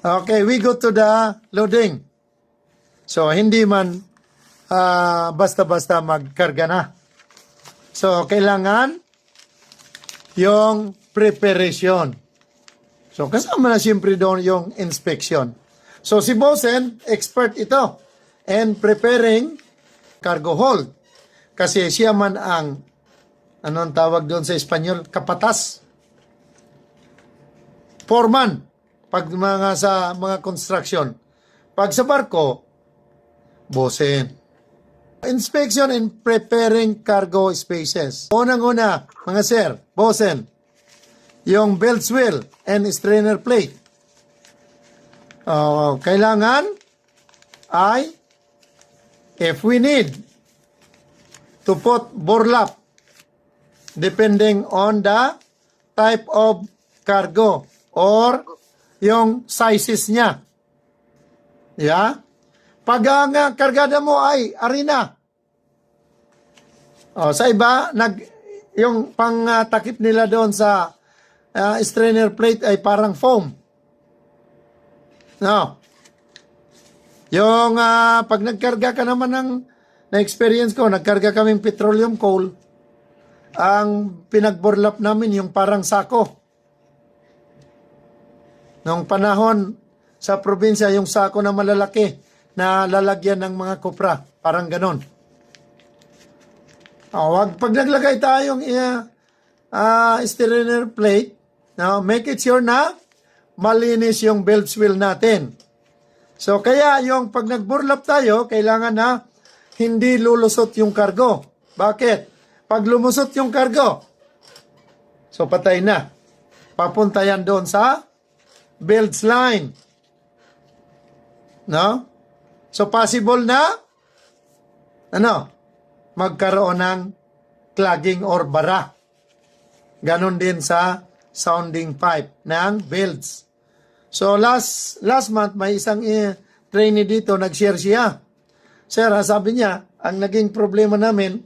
Okay, we go to the loading. So, hindi man basta-basta magkarga na. So, kailangan yung preparation. So, kasama na siyempre doon yung inspection. So, si Bosen, expert ito in preparing cargo hold. Kasi siya man ang, anong tawag doon sa Espanyol? Kapatas. Foreman. Pag sa mga construction. Pag sa barko, Bosen. Inspection and preparing cargo spaces. Unang-una, mga sir, Bosen, yung belt wheel and strainer plate. Kailangan ay, if we need to put burlap, depending on the type of cargo or yung sizes niya. Yeah? Pag ang kargada mo ay arena. Sa iba, yung pang-takip nila doon sa strainer plate ay parang foam. No. Yung pag nagkarga ka naman na-experience ko, nagkarga kaming petroleum coal, ang pinagburlap namin yung parang sako. Noong panahon sa probinsya, yung sako na malalaki na lalagyan ng mga kopra. Parang ganon. Pag naglagay tayong strainer plate, make it sure na malinis yung belt wheel natin. So, kaya yung pag nagburlap tayo, kailangan na hindi lulusot yung kargo. Bakit? Pag lumusot yung kargo, so patay na. Papunta yan doon sa belts line. No? So, possible na, magkaroon ng clogging or bara. Ganon din sa sounding pipe ng belts. So, last month, may isang trainee dito, nag-share siya. Sir, sabi niya, ang naging problema namin,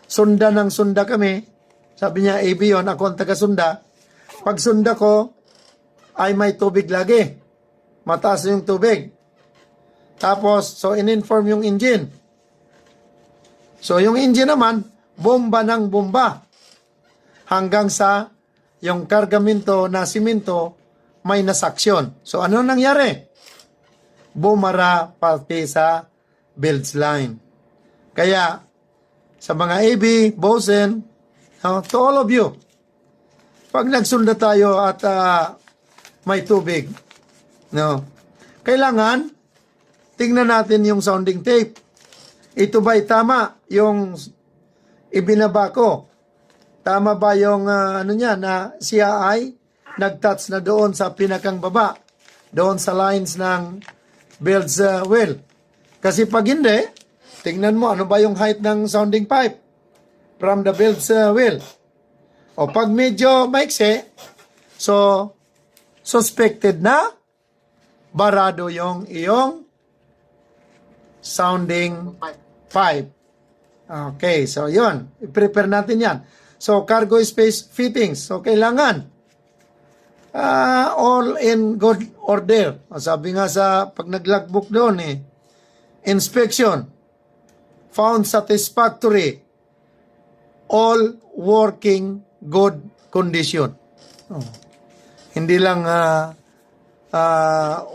sunda ng sunda kami. Sabi niya, AB yun, ako ang taga-sunda. Pag sunda ko, ay may tubig lagi. Mataas yung tubig. Tapos, so in-inform yung engine. So, yung engine naman, bomba ng bomba. Hanggang sa yung kargamento na simento, may nasaksyon. So, ano nangyari? Bumara pati sa belts line. Kaya, sa mga AB, Bosen, to all of you, pag nagsunda tayo at may tubig, kailangan, tingnan natin yung sounding tape. Ito ba'y tama yung ibinaba ko? Tama ba yung na siya ay nag-touch na doon sa pinakang baba, doon sa lines ng belts wheel? Kasi pag hindi, tingnan mo ano ba yung height ng sounding pipe from the belts wheel. O pag medyo maiksi, so suspected na barado yung iyong sounding pipe. Okay, so yun. I-prepare natin yan. So, cargo space fittings. So, kailangan all in good order. Sabi nga sa pag nag-logbook doon inspection, found satisfactory, all working good condition. Hindi lang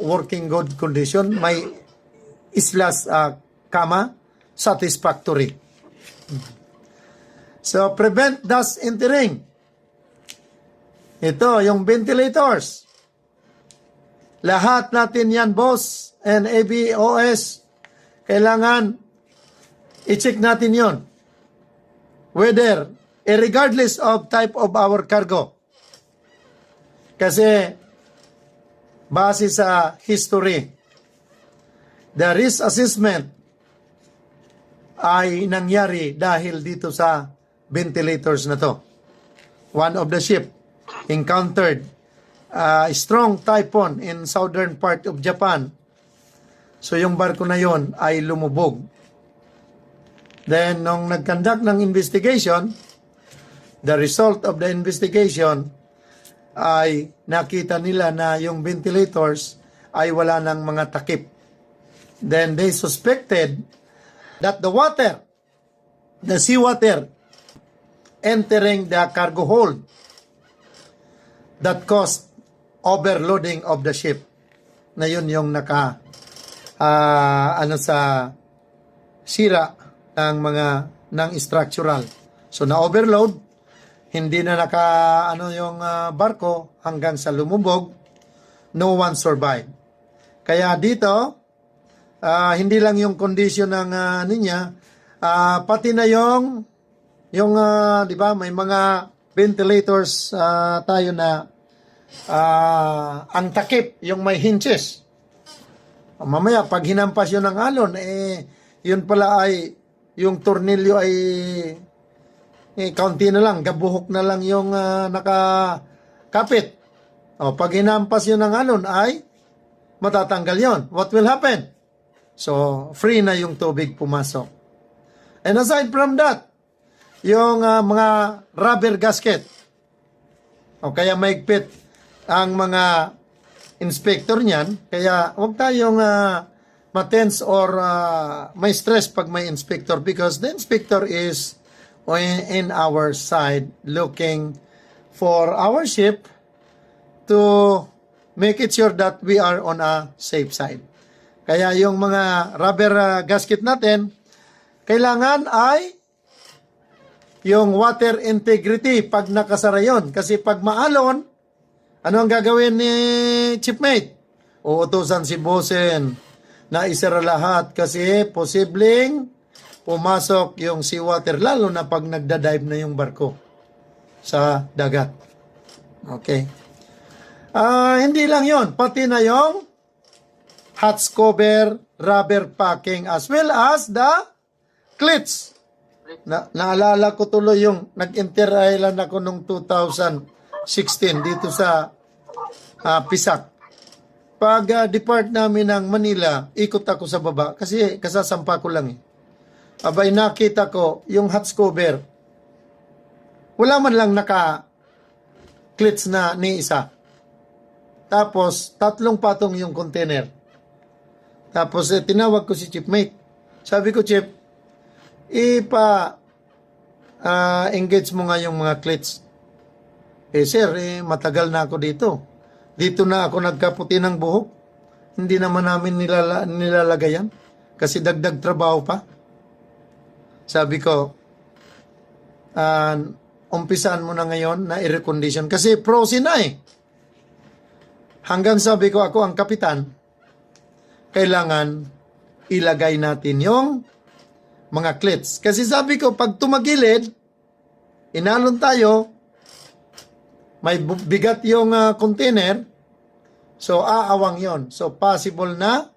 working good condition, may islas kama, satisfactory. So, prevent dust entering. Ito, yung ventilators. Lahat natin yan, boss, and ABOS, kailangan i-check natin yon. Whether, regardless of type of our cargo. Kasi, base sa history, the risk assessment ay nangyari dahil dito sa ventilators na to. One of the ship encountered a strong typhoon in southern part of Japan. So yung barko na yon ay lumubog. Then nung nag-conduct ng investigation, the result of the investigation ay nakita nila na yung ventilators ay wala ng mga takip. Then they suspected that the water, the seawater, entering the cargo hold that caused overloading of the ship. Na yun yung sa sira ng structural. So na-overload, hindi na yung barko hanggang sa lumubog, no one survived. Kaya dito, hindi lang yung condition ng pati na yung di ba, may mga ventilators tayo na ang takip, yung may hinges. Mamaya, pag hinampas yun ng alon, yun pala ay, yung tornilyo ay, kaunti na lang, gabuhok na lang yung nakakapit. Pag hinampas yun ng alon, ay, matatanggal yon. What will happen? So, free na yung tubig pumasok. And aside from that, yung mga rubber gasket, kaya maigpit ang mga inspector niyan, kaya huwag tayong matense or may stress pag may inspector, because the inspector is in our side looking for our ship to make it sure that we are on a safe side. Kaya yung mga rubber gasket natin, kailangan ay yung water integrity pag nakasara yun. Kasi pag maalon, ano ang gagawin ni Chipmate? Uutusan si Bosen na isara lahat kasi posibleng pumasok yung seawater, lalo na pag nagda-dive na yung barko sa dagat. Okay. Hindi lang yon, pati na yung hatch cover, rubber packing, as well as the cleats. Naalala ko tuloy yung nag-inter-island ako noong 2016 dito sa Pisac. Pag depart namin ng Manila, ikot ako sa baba kasi kasasampa ko lang . Abay, nakita ko yung hatch cover. Wala man lang naka-clits na ni isa. Tapos, 3 patong yung container. Tapos, tinawag ko si Chipmate. Sabi ko, Chip, engage mo nga yung mga clits. Sir, matagal na ako dito. Dito na ako nagkaputi ng buhok. Hindi naman namin nilalagayan. Kasi dagdag trabaho pa. Sabi ko, umpisaan mo na ngayon na i-recondition. Kasi frozen na . Hanggang sabi ko, ako ang kapitan, kailangan ilagay natin yung mga clits. Kasi sabi ko, pag tumagilid, inalon tayo, may bigat yung container, so aawang yon. So possible na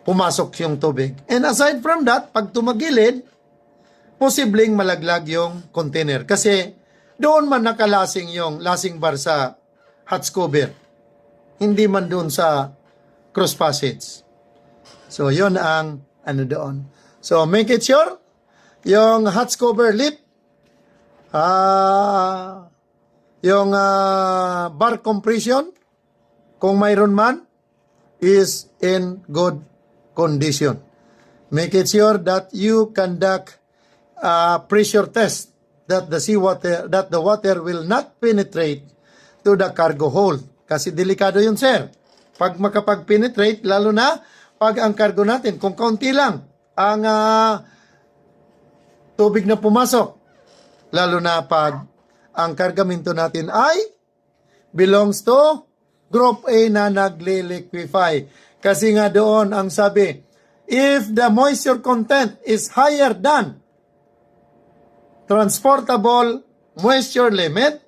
pumasok yung tubig. And aside from that, pag tumagilid, posibleng malaglag yung container. Kasi doon man nakalasing yung lasing bar sa hatch cover. Hindi man doon sa cross passage. So yon ang doon. So make it sure yung hatch cover lip, yung bar compression, kung mayroon man, is in good condition. Make it sure that you conduct pressure test that the water will not penetrate to the cargo hold. Kasi delikado yun, sir. Pag makapag-penetrate, lalo na pag ang cargo natin, kung kaunti lang ang tubig na pumasok, lalo na pag ang kargamento natin ay belongs to Group A na nagle-liquefy. Kasi nga doon ang sabi, if the moisture content is higher than transportable moisture limit,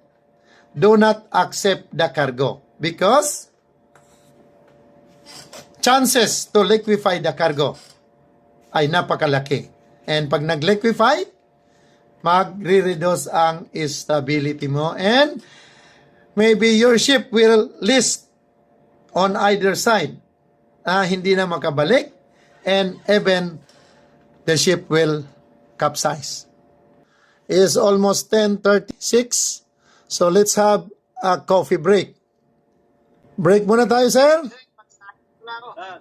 do not accept the cargo because chances to liquefy the cargo ay napakalaki. And pag nag-liquefy, magre-reduce ang stability mo and maybe your ship will list on either side. Hindi na makabalik and even the ship will capsize. It's almost 10:36, so let's have a coffee break. Break muna tayo, sir.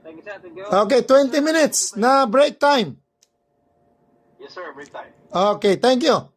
Thank you, sir. Thank you. Okay, 20 minutes na break time. Yes, sir. Break time. Okay, thank you.